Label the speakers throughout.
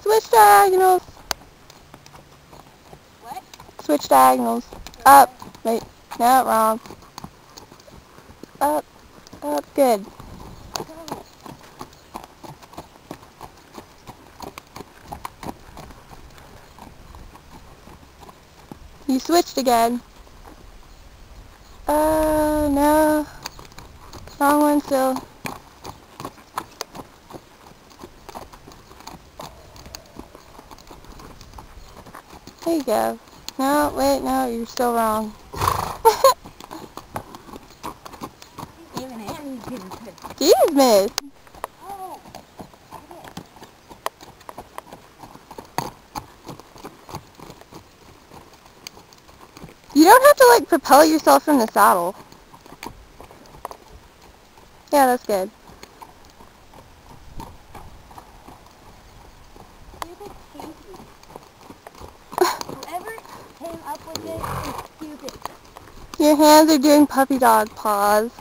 Speaker 1: Switch diagonals.
Speaker 2: What?
Speaker 1: Switch diagonals. Up. Wait. No, wrong. Up. Up. Good.
Speaker 2: Go.
Speaker 1: You switched again. No. Wrong one still. There you go. No, wait, no, you're still wrong.
Speaker 2: Even Annie's getting good.
Speaker 1: Jeez, miss.
Speaker 2: Oh.
Speaker 1: You don't have to, like, propel yourself from the saddle. Yeah, that's good.
Speaker 2: Stupid Casey. Whoever came up with this is stupid.
Speaker 1: Your hands are doing puppy dog paws.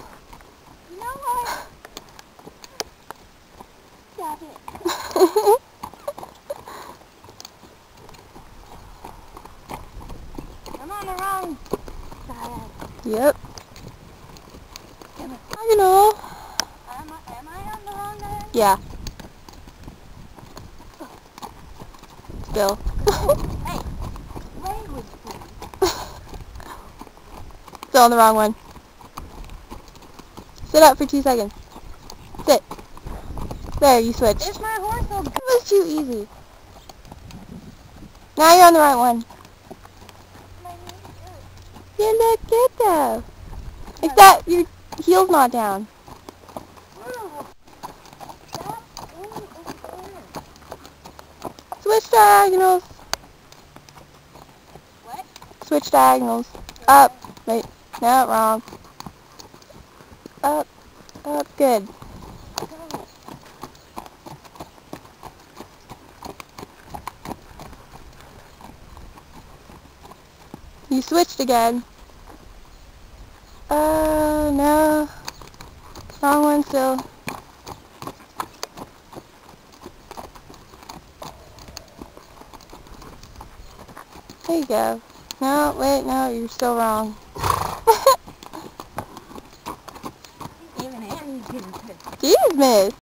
Speaker 2: You know what? Stop it. I'm on the wrong side.
Speaker 1: Yep.
Speaker 2: Damn it.
Speaker 1: You know.
Speaker 2: Am I on the wrong side?
Speaker 1: Yeah. Still.
Speaker 2: Hey, language, please.
Speaker 1: Still on the wrong one. Sit up for 2 seconds. Sit. There, you switched.
Speaker 2: If my horse will go.
Speaker 1: That was too easy. Now you're on the right one. You look good though. Except your heel's not down. Switch diagonals.
Speaker 2: What?
Speaker 1: Switch diagonals. Up. Wait. No, wrong. Up. Up. Good.
Speaker 2: Go.
Speaker 1: You switched again. No. Wrong one still. There you go. No, wait, no, you're still wrong.
Speaker 2: Even Annie's getting good.
Speaker 1: Jeez, miss.